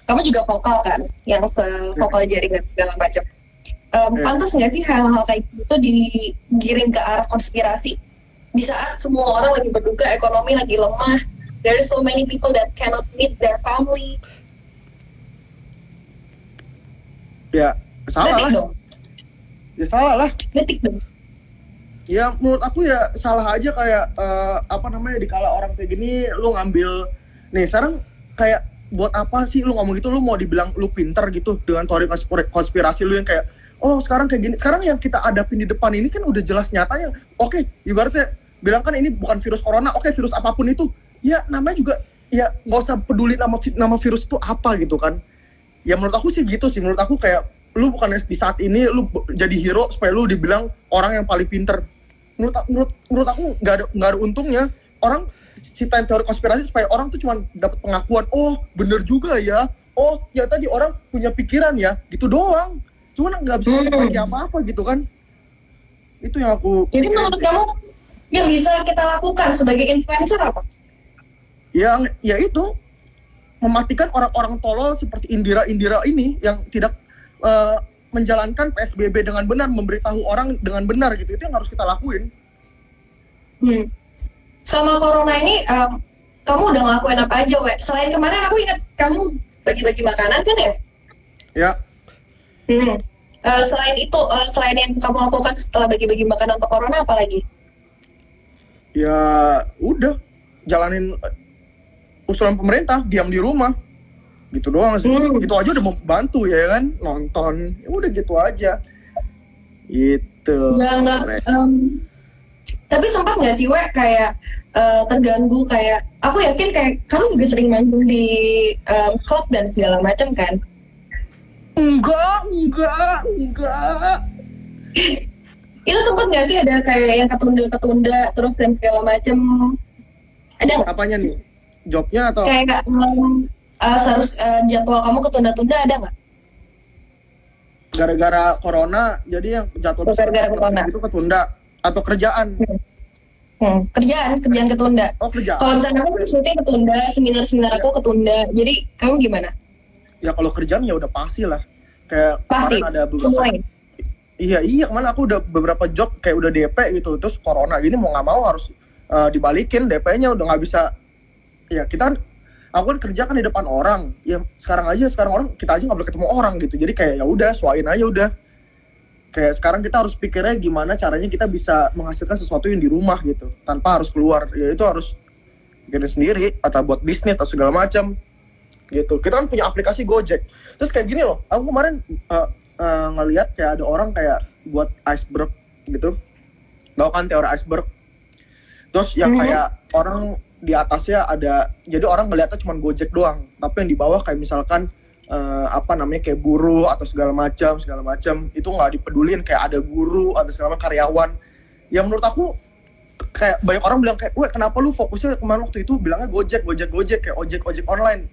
kamu juga vokal kan, yang vokal jaringan segala macam. Pantas nggak sih hal-hal kayak gitu digiring ke arah konspirasi di saat semua orang lagi berduka, ekonomi lagi lemah, there is so many people that cannot meet their family. Ya salah Kritik lah dong. Ya salah lah. Kritik dong. Ya menurut aku ya salah aja, kayak dikala orang kayak gini lu ngambil nih sekarang, kayak buat apa sih lu ngomong gitu, lu mau dibilang lu pinter gitu dengan teori konspirasi lu yang kayak sekarang kayak gini. Sekarang yang kita hadapin di depan ini kan udah jelas nyatanya. Oke, ibaratnya bilang kan ini bukan virus corona, oke, virus apapun itu ya namanya juga ya nggak usah peduli nama virus itu apa gitu kan. Ya menurut aku sih gitu sih. Menurut aku kayak lu bukan di saat ini lu jadi hero supaya lu dibilang orang yang paling pinter. Menurut aku nggak ada untungnya orang ciptain teori konspirasi supaya orang tuh cuma dapat pengakuan, oh bener juga ya, oh ya tadi orang punya pikiran ya, gitu doang. Cuman nggak bisa pakai apa-apa gitu kan. Itu yang aku. Jadi menurut kamu yang bisa kita lakukan sebagai influencer apa? Yang ya itu mematikan orang-orang tolol seperti Indira ini yang tidak menjalankan PSBB dengan benar, memberitahu orang dengan benar gitu. Itu yang harus kita lakuin. Sama corona ini kamu udah ngelakuin apa aja, We? Selain kemarin aku ingat kamu bagi-bagi makanan kan ya? Ya. Selain itu, selain yang kamu lakukan setelah bagi-bagi makanan untuk corona, apa lagi? Ya udah, jalanin usulan pemerintah, diam di rumah, gitu doang sih. Gitu aja udah membantu ya kan, nonton, ya udah gitu aja. Gitu. Tapi sempat nggak sih, We, kayak terganggu, kayak aku yakin kayak kamu juga sering manggung di klub dan segala macam kan? Enggak. Itu sempat nggak sih ada kayak yang ketunda terus dan segala macam? Ada nggak? Apanya nih? Jobnya atau? Kayak harus jadwal kamu ketunda-tunda, ada nggak? Gara-gara corona, jadi yang jadwal gara-gara corona itu ketunda atau kerjaan? Kerjaan ketunda. Oh, kerjaan. Kalau misalnya aku syuting ketunda, seminar aku ketunda. Jadi kamu gimana? Ya kalau kerjaan ya udah pasti lah. Kayak pasti, kemarin ada beberapa. semuanya. Iya, kemana aku udah beberapa job kayak udah DP gitu, terus corona gini mau nggak mau harus dibalikin DP-nya, udah nggak bisa. Ya aku kan kerja kan di depan orang. Ya sekarang orang kita aja nggak boleh ketemu orang gitu. Jadi kayak ya udah, suain aja udah. Kayak sekarang kita harus pikirnya gimana caranya kita bisa menghasilkan sesuatu yang di rumah gitu, tanpa harus keluar. Ya itu harus bikin sendiri atau buat bisnis atau segala macam. Gitu. Kita kan punya aplikasi Gojek. Terus kayak gini loh, aku kemarin ngelihat kayak ada orang kayak buat iceberg gitu. Tahu kan teori iceberg? Terus yang kayak orang di atasnya ada, jadi orang ngeliatnya cuma Gojek doang, tapi yang di bawah kayak misalkan kayak buruh atau segala macam itu nggak dipedulin, kayak ada guru, ada segala macam karyawan. Yang menurut aku kayak banyak orang bilang kayak, "Weh, kenapa lu fokusnya kemarin waktu itu bilangnya Gojek kayak ojek online?"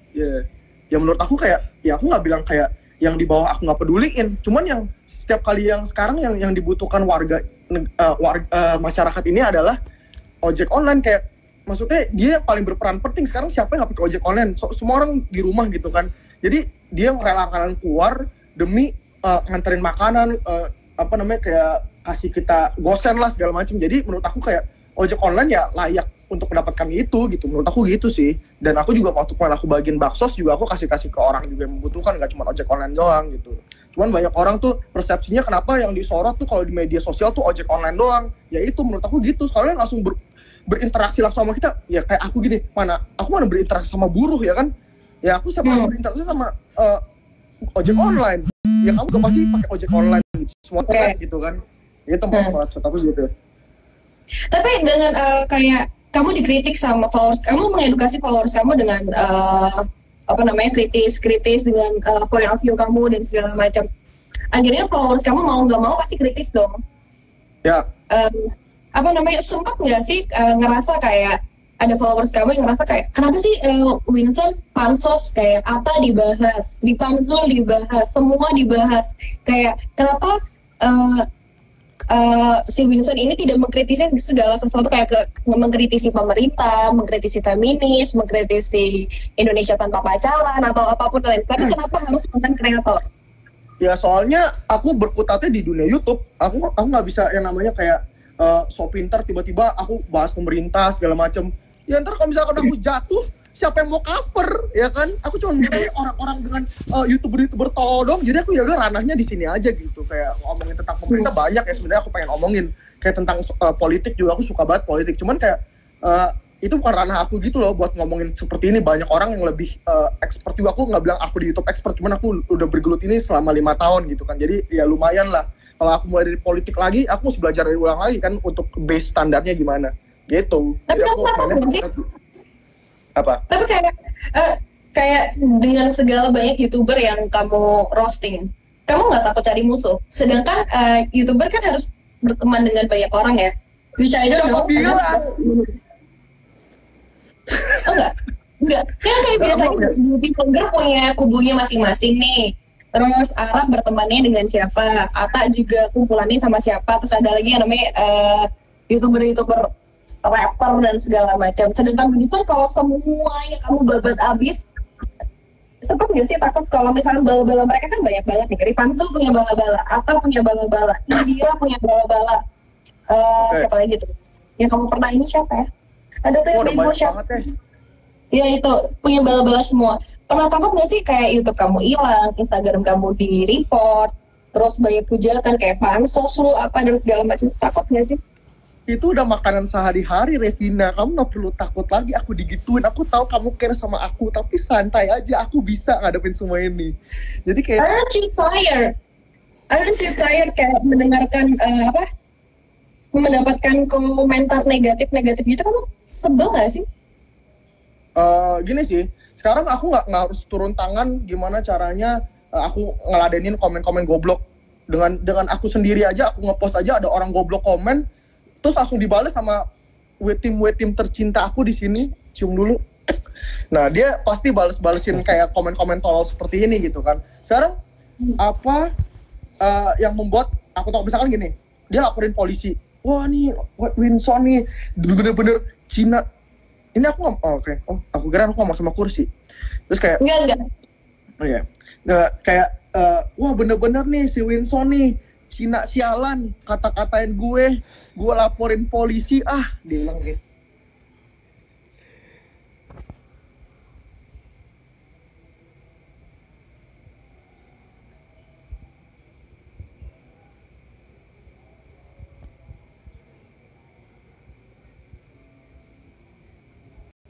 Ya menurut aku kayak, ya aku nggak bilang kayak yang di bawah aku nggak peduliin, cuman yang setiap kali yang sekarang yang dibutuhkan warga masyarakat ini adalah ojek online. Kayak maksudnya dia paling berperan penting sekarang. Siapa yang nggak pakai ojek online? Semua orang di rumah gitu kan. Jadi dia rela-relaan keluar demi nganterin makanan, kayak kasih kita gosen lah segala macam. Jadi menurut aku kayak ojek online ya layak untuk mendapatkan itu gitu. Menurut aku gitu sih. Dan aku juga waktu kemarin aku bagiin baksos juga aku kasih ke orang juga yang membutuhkan, nggak cuma ojek online doang gitu. Cuman banyak orang tuh persepsinya kenapa yang disorot tuh kalau di media sosial tuh ojek online doang. Ya itu menurut aku gitu. Soalnya langsung berinteraksi langsung sama kita. Ya kayak aku gini, aku mana berinteraksi sama buruh ya kan? Ya aku sama berinteraksi sama ojek online. Ya kamu gak pasti pakai ojek online gitu. Semua gitu kan. Itu maksud aku gitu. Tapi dengan kayak kamu dikritik sama followers, kamu mengedukasi followers kamu dengan kritis dengan point of view kamu dan segala macam. Akhirnya followers kamu mau nggak mau pasti kritis dong. Ya. Sempat nggak sih ngerasa kayak ada followers kamu yang ngerasa kayak, kenapa sih Winston pansos kayak Atta dibahas, di Pansul dibahas, semua dibahas, kayak kenapa si Winston ini tidak mengkritisi segala sesuatu kayak mengkritisi pemerintah, mengkritisi feminis, mengkritisi Indonesia tanpa pacaran atau apapun lain. Tapi kenapa harus konten kreator? Ya soalnya aku berkutatnya di dunia YouTube. Aku nggak bisa yang namanya kayak so pinter tiba-tiba aku bahas pemerintah segala macem. Ya ntar kalau misalkan aku jatuh, siapa yang mau cover, ya kan? Aku cuma milih orang-orang dengan youtuber tolol dong. Jadi aku ya udah ranahnya di sini aja gitu. Kayak ngomongin tentang pemerintah banyak ya sebenarnya aku pengen omongin. Kayak tentang politik juga aku suka banget politik. Cuman kayak itu bukan ranah aku gitu loh buat ngomongin seperti ini. Banyak orang yang lebih expert juga. Aku nggak bilang aku di YouTube expert, cuman aku udah bergelut ini selama 5 tahun gitu kan. Jadi ya lumayan lah. Kalau aku mulai dari politik lagi, aku mesti belajar dari ulang lagi kan untuk base standarnya gimana. Gitu. Tapi kamu takut sih? Apa? Tapi kayak dengan segala banyak YouTuber yang kamu roasting, kamu nggak takut cari musuh? Sedangkan YouTuber kan harus berteman dengan banyak orang ya. Which I don't know. Oh enggak. Kan kayak biasanya beauty vlogger punya kubunya masing-masing nih. Terus Arab bertemannya dengan siapa? Ata juga kumpulannya sama siapa? Terus ada lagi yang namanya YouTuber rapper dan segala macam. Sedangkan begitu kalau semuanya kamu babat abis, sempat nggak sih takut kalau misalnya bala-bala mereka kan banyak banget nih. Rifansul punya bala-bala, Atta punya bala-bala, Indira punya bala-bala. Siapa lagi tuh? Yang kamu pernah ini siapa ya? Ada tuh yang bego siapa? Ya itu punya bala-bala semua. Pernah takut nggak sih kayak YouTube kamu hilang, Instagram kamu di report, terus banyak hujatan kayak pansos lu apa dan segala macam? Takut nggak sih? Itu udah makanan sehari-hari, Revina. Kamu gak perlu takut lagi aku digituin. Aku tahu kamu care sama aku, tapi santai aja. Aku bisa ngadepin semua ini. Jadi kayak Aren't you tired kayak mendengarkan mendapatkan komentar negatif gitu? Kamu sebel gak sih? Gini sih, sekarang aku nggak harus turun tangan gimana caranya aku ngeladenin komen-komen goblok. Dengan aku sendiri aja, aku ngepost aja ada orang goblok komen, terus langsung dibalas sama wetim tercinta aku di sini, cium dulu. Nah dia pasti balesin kayak komen-komen tolol seperti ini gitu kan. Sekarang apa yang membuat aku tahu misalkan gini, dia laporin polisi, wah nih Winston nih bener-bener Cina. Ini aku aku kira aku ngomong sama kursi. Terus kayak enggak. Oh iya. Nah, kayak wah bener-bener nih si Winston nih Cina sialan, kata-katain gue laporin polisi, dia bilang gitu.